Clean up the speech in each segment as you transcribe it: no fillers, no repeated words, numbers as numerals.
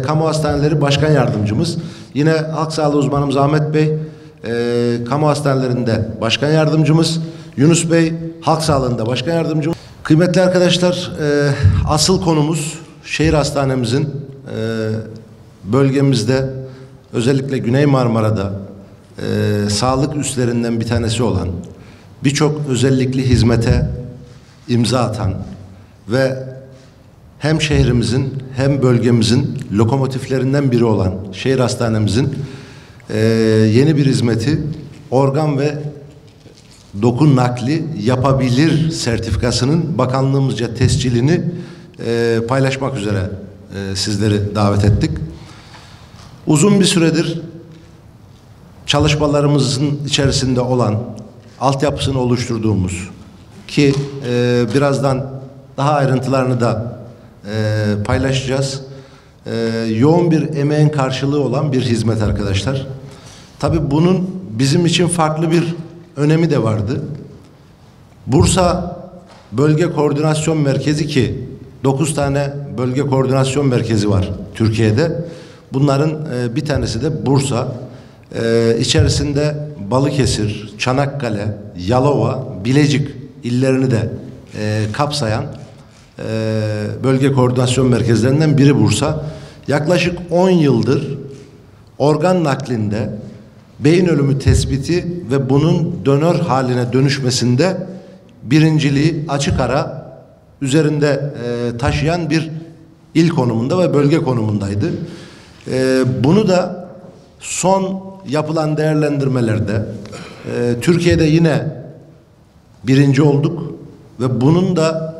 Kamu Hastaneleri Başkan Yardımcımız. Yine Halk Sağlığı uzmanımız Ahmet Bey, Kamu Hastanelerinde Başkan Yardımcımız. Yunus Bey, Halk Sağlığı'nda Başkan Yardımcımız. Kıymetli arkadaşlar, asıl konumuz şehir hastanemizin bölgemizde, özellikle Güney Marmara'da sağlık üslerinden bir tanesi olan, birçok özellikli hizmete imza atan ve hem şehrimizin hem bölgemizin lokomotiflerinden biri olan şehir hastanemizin yeni bir hizmeti organ ve doku nakli yapabilir sertifikasının bakanlığımızca tescilini paylaşmak üzere sizleri davet ettik. Uzun bir süredir çalışmalarımızın içerisinde olan, altyapısını oluşturduğumuz ki birazdan daha ayrıntılarını da paylaşacağız. Yoğun bir emeğin karşılığı olan bir hizmet arkadaşlar. Tabii bunun bizim için farklı bir önemi de vardı. Bursa Bölge Koordinasyon Merkezi, ki 9 tane bölge koordinasyon merkezi var Türkiye'de. Bunların bir tanesi de Bursa. İçerisinde Balıkesir, Çanakkale, Yalova, Bilecik illerini de kapsayan bölge koordinasyon merkezlerinden biri Bursa. Yaklaşık 10 yıldır organ naklinde, beyin ölümü tespiti ve bunun donör haline dönüşmesinde birinciliği açık ara üzerinde taşıyan bir il konumunda ve bölge konumundaydı. Bunu da son yapılan değerlendirmelerde Türkiye'de yine birinci olduk ve bunun da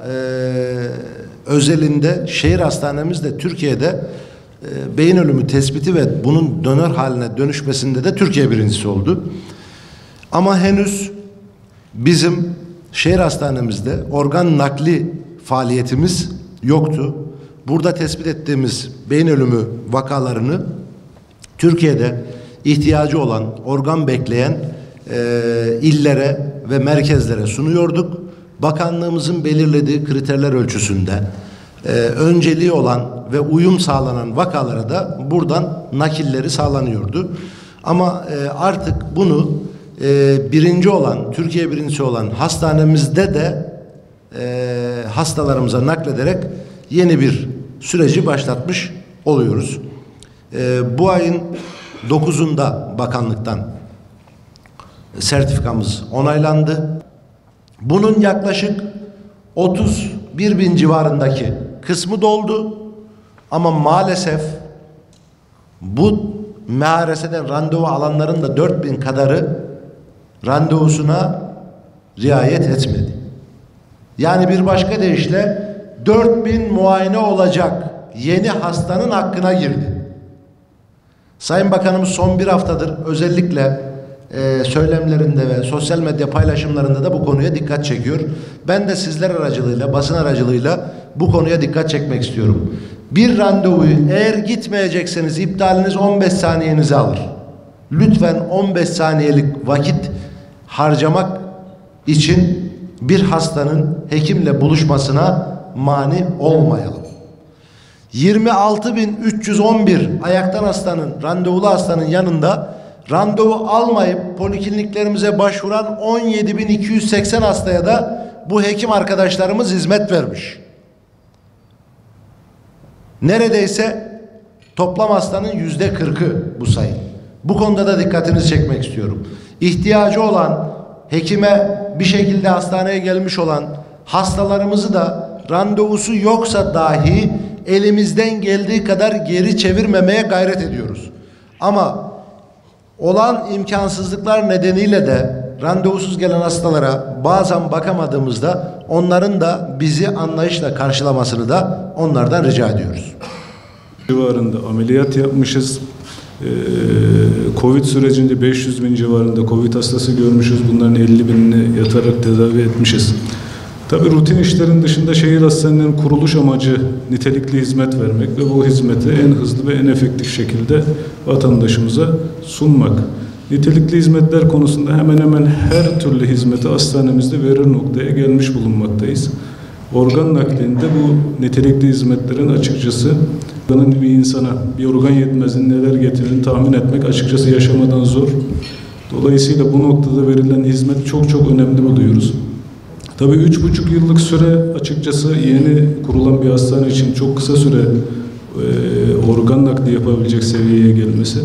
özelinde şehir hastanemiz de Türkiye'de beyin ölümü tespiti ve bunun donör haline dönüşmesinde de Türkiye birincisi oldu. Ama henüz bizim şehir hastanemizde organ nakli faaliyetimiz yoktu. Burada tespit ettiğimiz beyin ölümü vakalarını Türkiye'de ihtiyacı olan, organ bekleyen illere ve merkezlere sunuyorduk. Bakanlığımızın belirlediği kriterler ölçüsünde önceliği olan ve uyum sağlanan vakalara da buradan nakilleri sağlanıyordu. Ama artık bunu birinci olan, Türkiye birincisi olan hastanemizde de hastalarımıza naklederek yeni bir süreci başlatmış oluyoruz. Bu ayın 9'unda bakanlıktan sertifikamız onaylandı. Bunun yaklaşık 31 bin civarındaki kısmı doldu. Ama maalesef bu MHRS'den randevu alanların da 4 bin kadarı randevusuna riayet etmedi. Yani bir başka deyişle 4 bin muayene olacak yeni hastanın hakkına girdi. Sayın Bakanımız son bir haftadır özellikle söylemlerinde ve sosyal medya paylaşımlarında da bu konuya dikkat çekiyor. Ben de sizler aracılığıyla, basın aracılığıyla bu konuya dikkat çekmek istiyorum. Bir randevuyu eğer gitmeyecekseniz iptaliniz 15 saniyenizi alır. Lütfen 15 saniyelik vakit harcamak için bir hastanın hekimle buluşmasına mani olmayalım. 26.311 ayaktan hastanın, randevulu hastanın yanında randevu almayıp polikliniklerimize başvuran 17.280 hastaya da bu hekim arkadaşlarımız hizmet vermiş. Neredeyse toplam hastanın %40'ı bu sayı. Bu konuda da dikkatinizi çekmek istiyorum. İhtiyacı olan, hekime bir şekilde hastaneye gelmiş olan hastalarımızı da randevusu yoksa dahi elimizden geldiği kadar geri çevirmemeye gayret ediyoruz. Ama olan imkansızlıklar nedeniyle de randevusuz gelen hastalara bazen bakamadığımızda onların da bizi anlayışla karşılamasını da onlardan rica ediyoruz. Civarında ameliyat yapmışız. Covid sürecinde 500 bin civarında Covid hastası görmüşüz. Bunların 50 binini yatarak tedavi etmişiz. Tabii rutin işlerin dışında şehir hastanelerinin kuruluş amacı nitelikli hizmet vermek ve bu hizmeti en hızlı ve en efektif şekilde vatandaşımıza sunmak. Nitelikli hizmetler konusunda hemen hemen her türlü hizmeti hastanemizde verir noktaya gelmiş bulunmaktayız. Organ naklinde bu nitelikli hizmetlerin açıkçası bir insana bir organ yetmezliğinin neler getirdiğini tahmin etmek açıkçası yaşamadan zor. Dolayısıyla bu noktada verilen hizmet çok çok önemli buluyoruz. Tabii 3,5 yıllık süre açıkçası yeni kurulan bir hastane için çok kısa süre organ nakli yapabilecek seviyeye gelmesi.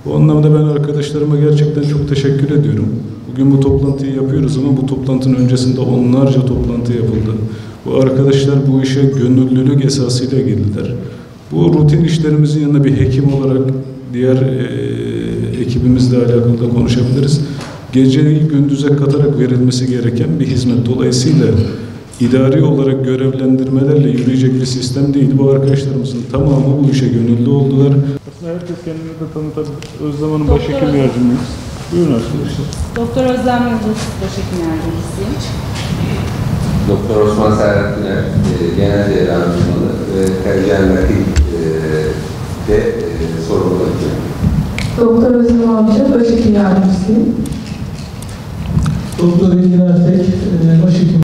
Bu anlamda ben arkadaşlarıma gerçekten çok teşekkür ediyorum. Bugün bu toplantıyı yapıyoruz ama bu toplantının öncesinde onlarca toplantı yapıldı. Bu arkadaşlar bu işe gönüllülük esasıyla girdiler. Bu rutin işlerimizin yanında bir hekim olarak diğer ekibimizle alakalı da konuşabiliriz. Geceyi gündüze katarak verilmesi gereken bir hizmet. Dolayısıyla idari olarak görevlendirmelerle yürüyecek bir sistem değil. Bu arkadaşlarımızın tamamı bu işe gönüllü oldular. Aslında herkes kendini de tanıtabilir. Özlem Hanım başhekim yardımcımız. Buyurun arkadaşlar. Doktor Özlem Yıldız başhekim yardımcısıyım. Doktor Osman Serhat Güner, genel cerrah uzmanı ve karaciğer nakil de sorumlu olacak. Doktor Özlem Avcı, başhekim yardımcısıyım. Doktor Engin Ertek, başhekim